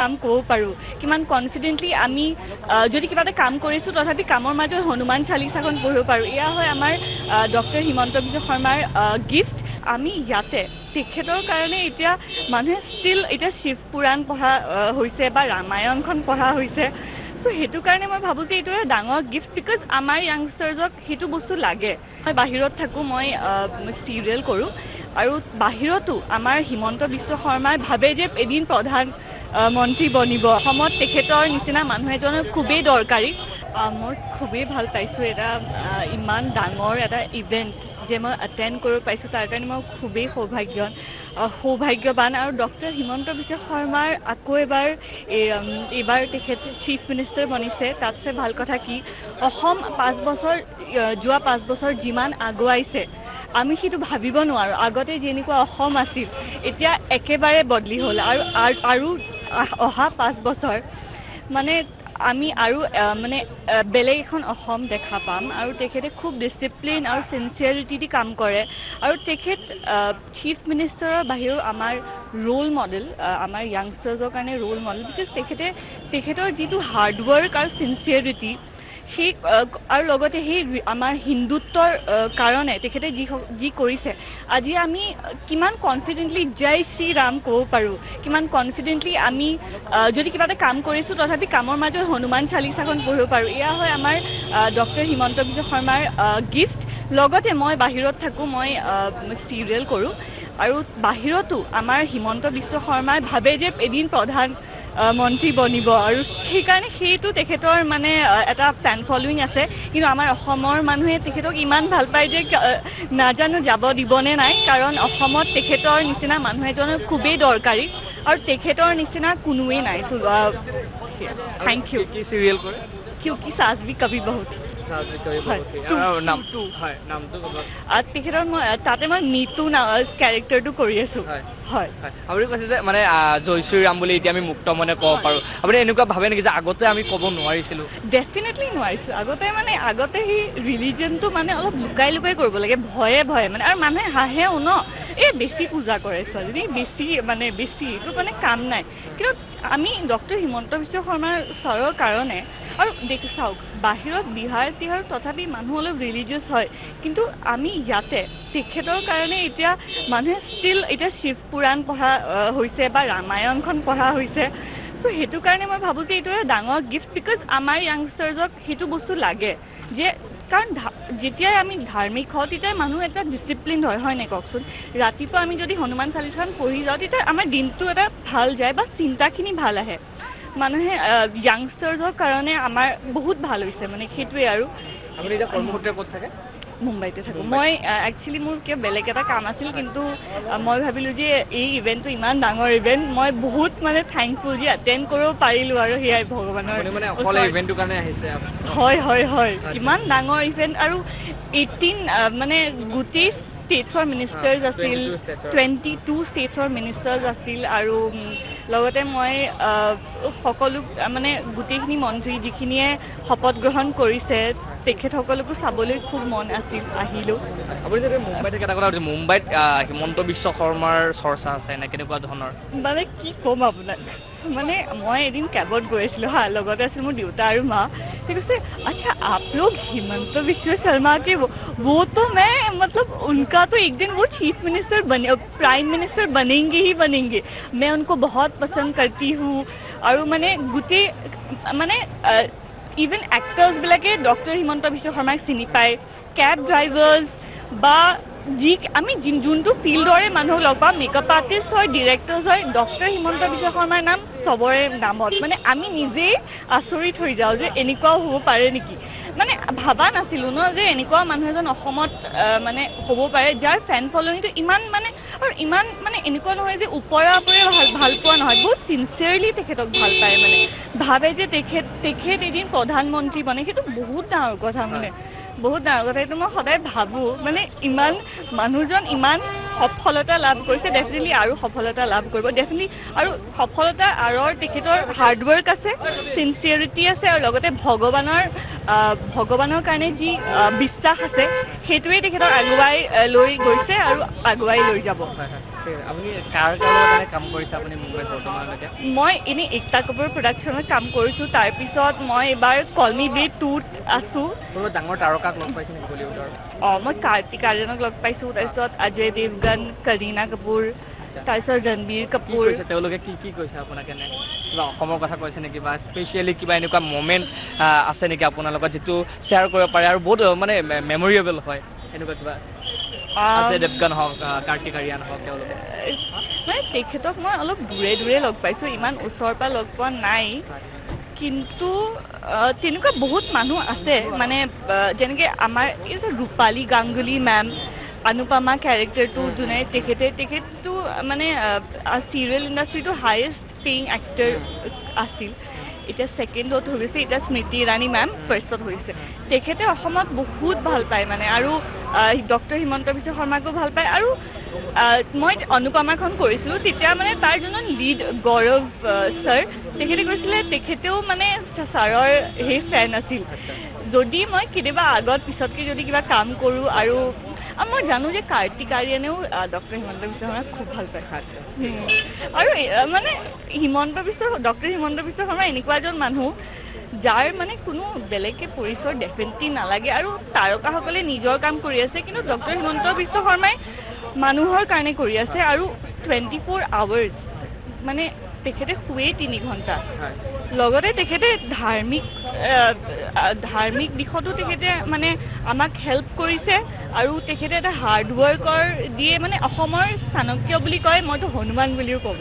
ৰাম ক'ব পাৰোঁ, কিমান কনফিডেণ্টলি আমি যদি কিবা এটা কাম কৰিছোঁ তথাপি কামৰ মাজত হনুমান চালিচাখন পঢ়িব পাৰোঁ। এয়া হয় আমাৰ ডক্টৰ হিমন্ত বিশ্ব শৰ্মাৰ গিফ্ট। আমি ইয়াতে তেখেতৰ কাৰণে এতিয়া মানুহে ষ্টিল এতিয়া শিৱ পুৰাণ পঢ়া হৈছে বা ৰামায়ণখন পঢ়া হৈছে। চ' সেইটো কাৰণে মই ভাবোঁ যে এইটো এটা ডাঙৰ গিফ্ট, বিকজ আমাৰ য়াংষ্টাৰ্ছক সেইটো বস্তু লাগে। মই বাহিৰত থাকোঁ, মই চিৰিয়েল কৰোঁ, আৰু বাহিৰতো আমাৰ হিমন্ত বিশ্ব শৰ্মাই ভাবে যে এদিন প্ৰধান মন্ত্ৰী বনিব। অসমত তেখেতৰ নিচিনা মানুহ এজনৰ খুবেই দৰকাৰী। মই খুবেই ভাল পাইছোঁ এটা ইমান ডাঙৰ এটা ইভেণ্ট যে মই এটেণ্ড কৰিব পাইছোঁ, তাৰ কাৰণে মই খুবেই সৌভাগ্যৱান। আৰু ডক্টৰ হিমন্ত বিশ্ব শৰ্মাৰ আকৌ এইবাৰ তেখেত চিফ মিনিষ্টাৰ বনিছে। তাতছে ভাল কথা কি, অসম যোৱা 5 বছৰ যিমান আগুৱাইছে আমি সেইটো ভাবিব নোৱাৰোঁ। আগতে যেনেকুৱা অসম আছিল এতিয়া একেবাৰে বদলি হ'ল, আৰু অহা 5 বছৰ মানে আমি আৰু মানে বেলেগ এখন অসম দেখা পাম। আৰু তেখেতে খুব ডিচিপ্লিন আৰু চিনচিয়াৰিটি দি কাম কৰে, আৰু তেখেত চিফ মিনিষ্টাৰৰ বাহিৰেও আমাৰ ৰোল মডেল, আমাৰ য়াংষ্টাৰ্ছৰ কাৰণে ৰোল মডেল, বিকজ তেখেতৰ যিটো হাৰ্ডৱৰ্ক আৰু চিনচিয়াৰিটি সেই আৰু লগতে সেই আমাৰ হিন্দুত্বৰ কাৰণে তেখেতে যি কৰিছে, আজি আমি কিমান কনফিডেণ্টলি জয় শ্ৰী ৰাম ক'ব পাৰোঁ, কিমান কনফিডেণ্টলি আমি যদি কিবা এটা কাম কৰিছোঁ তথাপি কামৰ মাজত হনুমান চালিচাখন পঢ়িব পাৰোঁ। এয়া হয় আমাৰ ডক্টৰ হিমন্ত বিশ্ব শৰ্মাৰ গিফ্ট। লগতে মই বাহিৰত থাকোঁ, মই চিৰিয়েল কৰোঁ, আৰু বাহিৰতো আমাৰ হিমন্ত বিশ্ব শৰ্মাই ভাবে যে এদিন প্ৰধান মন্ত্ৰী বনিব, আৰু সেইকাৰণে সেইটো তেখেতৰ মানে এটা ফেন ফলোৱিং আছে। কিন্তু আমাৰ অসমৰ মানুহে তেখেতক ইমান ভাল পায় যে নাজানো যাব দিবনে নাই, কাৰণ অসমত তেখেতৰ নিচিনা মানুহ এজনৰ খুবেই দৰকাৰী, আৰু তেখেতৰ নিচিনা কোনোৱেই নাই। Thank U. কি চিৰিয়েল কৰে? क्योंकि सास भी कभी बहू थी। তেখেতৰ মই তাতে মই নীতু কেৰেক্টাৰটো কৰি আছোঁ। হয়, আপুনি কৈছে যে মানে জয় শ্ৰীৰাম বুলি এতিয়া আমি মুক্ত মনে ক'ব পাৰোঁ। আপুনি এনেকুৱা ভাবে নেকি যে আগতে আমি ক'ব নোৱাৰিছিলোঁ? ডেফিনেটলি নোৱাৰিছোঁ। আগতে সেই ৰিলিজনটো মানে অলপ লুকাই কৰিব লাগে, ভয়ে মানে, আৰু মানুহে হাঁহেও ন, বেছি পূজা কৰে ছোৱালী, বেছি এইটো মানে কাম নাই। কিন্তু আমি ডক্টৰ হিমন্ত বিশ্ব শৰ্মা ছাৰৰ কাৰণে, আৰু চাওক বাহিৰত বিহাৰ চিহাৰ তথাপি মানুহ অলপ ৰিলিজিয়াছ হয়, কিন্তু আমি ইয়াতে তেখেতৰ কাৰণে এতিয়া মানুহে ষ্টিল এতিয়া শিৱ পুৰাণ পঢ়া হৈছে বা ৰামায়ণখন পঢ়া হৈছে। চ' সেইটো কাৰণে মই ভাবোঁ যে এইটো এটা ডাঙৰ গিফ্ট, বিকজ আমাৰ য়াংষ্টাৰ্ছক সেইটো বস্তু লাগে। যে কাৰণ যেতিয়াই আমি ধাৰ্মিক হওঁ তেতিয়াই মানুহ এটা ডিচিপ্লিন হয় নাই কওকচোন। ৰাতিপুৱা আমি যদি হনুমান চালিচাখন পঢ়ি যাওঁ তেতিয়া আমাৰ দিনটো এটা ভাল যায় বা চিন্তাখিনি ভাল আহে। মানুহে য়াংষ্টাৰ্ছৰ কাৰণে আমাৰ বহুত ভাল হৈছে, মানে সেইটোৱে। আৰু আপুনি এতিয়া কৰ্মসূত্ৰে ক'ত থাকে? মুম্বাইতে থাকোঁ মই। একচুৱেলি মোৰ কিয় বেলেগ এটা কাম আছিল, কিন্তু মই ভাবিলোঁ যে এই ইভেণ্টটো ইমান ডাঙৰ ইভেণ্ট, মই বহুত মানে থেংকফুল যে এটেণ্ড কৰিব পাৰিলোঁ, আৰু সেয়াই ভগৱানৰ। ইভেণ্টটোৰ কাৰণে আহিছে? হয়, ইমান ডাঙৰ ইভেণ্ট, আৰু 18 মানে গোটেই ষ্টেটছৰ মিনিষ্টাৰ্ছ আছিল, 22 ষ্টেটছৰ মিনিষ্টাৰ্ছ আছিল, আৰু লগতে মই সকলো মানে গোটেইখিনি মন্ত্ৰী যিখিনিয়ে শপত গ্ৰহণ কৰিছে তেখেতসকলকো চাবলৈ খুব মন আছিল, আহিলোঁ। আপুনি যদি মুম্বাইত থাকে, এটা কথা কৈছে, মুম্বাইত হিমন্ত বিশ্ব শৰ্মাৰ চৰ্চা আছে নে কেনেকুৱা ধৰণৰ? মানে কি ক'ম আপোনাক, মানে মই এদিন কেবত গৈ আছিলোঁ লগতে আছিল মোৰ দেউতা আৰু মা। ঠিক আছে, अच्छा आप लोग हिमंत विश्व शर्मा के वो तो मैं मतलब उनका तो एक दिन वो चीफ मिनिस्टर प्राइम मिनिस्टर बनेंगे। मैं उनको बहुत पसंद करती हूँ, और मैंने गुटे মানে ইভেন এক্টৰ্ছবিলাকে ডক্টৰ হিমন্ত বিশ্ব শৰ্মাক চিনি পায়, কেব ড্ৰাইভাৰ্ছ বা আমি যোনটো ফিল্ডৰে মানুহক লগ পাওঁ, মেকআপ আৰ্টিষ্ট হয়, ডিৰেক্টৰ্ছ হয়, ডক্টৰ হিমন্ত বিশ্ব শৰ্মাৰ নাম চবৰে নামত। মানে আমি নিজেই আচৰিত হৈ যাওঁ যে এনেকুৱাও হ'ব পাৰে নেকি। মানে ভাবা নাছিলোঁ ন যে এনেকুৱা মানুহ এজন অসমত মানে হ'ব পাৰে, যাৰ ফেন ফলোৱিংটো ইমান মানে, আৰু ইমান মানে এনেকুৱা নহয় যে ওপৰে ভাল পোৱা নহয়, বহুত চিনচিয়াৰলি তেখেতক ভাল পায়, মানে ভাবে যে তেখেত এদিন প্ৰধানমন্ত্ৰী বনে। সেইটো বহুত ডাঙৰ কথা, মানে বহুত ডাঙৰ কথা। এইটো মই সদায় ভাবোঁ, মানে ইমান মানুহজন ইমান সফলতা লাভ কৰিছে, ডেফিনেটলি আৰু সফলতা লাভ কৰিব ডেফিনেটলি, আৰু সফলতাৰ আঁৰৰ তেখেতৰ হাৰ্ডৱৰ্ক আছে, চিনচিয়াৰিটি আছে, আৰু লগতে ভগৱানৰ কাৰণে যি বিশ্বাস আছে সেইটোৱে তেখেতক আগুৱাই লৈ গৈছে আৰু আগুৱাই লৈ যাব। আপুনি কাৰ লগত কাম কৰিছে আপুনি মুম্বাইত বৰ্তমানলৈকে? মই এনেই একতা কাপুৰ প্ৰডাকশ্যনত কাম কৰিছোঁ, তাৰপিছত মই এইবাৰ কলমি বি 2ত আছোঁ। কোনো ডাঙৰ তাৰকাক লগ পাইছে নেকি বলিউডৰ? মই কাৰ্তিক আৰ্যনক লগ পাইছোঁ, তাৰপিছত অজয় দেৱগন, কৰীনা কাপুৰ, তাৰপিছত ৰণবীৰ কাপুৰ। তেওঁলোকে কি কি কৈছে আপোনাক? এনে কিবা অসমৰ কথা কৈছে নেকি বা স্পেচিয়েলি কিবা এনেকুৱা মমেণ্ট আছে নেকি আপোনাৰ লগত যিটো শ্বেয়াৰ কৰিব পাৰে আৰু বহুত মানে মেমৰিয়েবল হয় এনেকুৱা কিবা? অজয় দেৱগন হওক, কাৰ্তিক আৰ্যন হওক, তেওঁলোকে মানে তেখেতক মই অলপ দূৰে দূৰে লগ পাইছোঁ, ইমান ওচৰৰ পৰা লগ পোৱা নাই। কিন্তু তেনেকুৱা বহুত মানুহ আছে, মানে যেনেকৈ আমাৰ এই যে ৰূপালী গাংগুলী মেম, অনুপমা কেৰেক্টাৰটো যোনে তেখেতটো মানে চিৰিয়েল ইণ্ডাষ্ট্ৰিটো হায়েষ্ট পেয়িং এক্টৰ আছিল। এতিয়া ছেকেণ্ডত হৈ গৈছে, এতিয়া স্মৃতি ইৰাণী মেম ফাৰ্ষ্টত হৈছে। তেখেতে অসমত বহুত ভাল পায় মানে, আৰু ডক্টৰ হিমন্ত বিশ্ব শৰ্মাকো ভাল পায়। আৰু মই অনুপমাখন কৰিছিলোঁ, তেতিয়া মানে তাৰ যোনজন লিড গৌৰৱ ছাৰ, তেখেতে কৈছিলে তেখেতেও মানে ছাৰৰ সেই ফেন আছিল। যদি মই কেতিয়াবা আগত পিছতকৈ যদি কিবা কাম কৰোঁ, আৰু মই জানো যে কাৰ্তিক আৰ্যনেও ডক্টৰ হিমন্ত বিশ্ব শৰ্মাক খুব ভাল পায়। আৰু মানে ডক্টৰ হিমন্ত বিশ্ব শৰ্মা এনেকুৱা এজন মানুহ যাৰ মানে কোনো বেলেগকৈ পৰিচয় ডেফিনেটলি নালাগে, আৰু তাৰকাসকলে নিজৰ কাম কৰি আছে, কিন্তু ডক্টৰ হিমন্ত বিশ্ব শৰ্মাই মানুহৰ কাৰণে কৰি আছে। আৰু 24 আৱাৰ্ছ মানে তেখেতে শুৱেই 3 ঘণ্টা। লগতে তেখেতে ধাৰ্মিক দিশতো তেখেতে মানে আমাক হেল্প কৰিছে, আৰু তেখেতে এটা হাৰ্ডৱৰ্কৰ দিয়ে মানে অসমৰ চাণক্য বুলি কয়, মইতো হনুমান বুলিও ক'ম।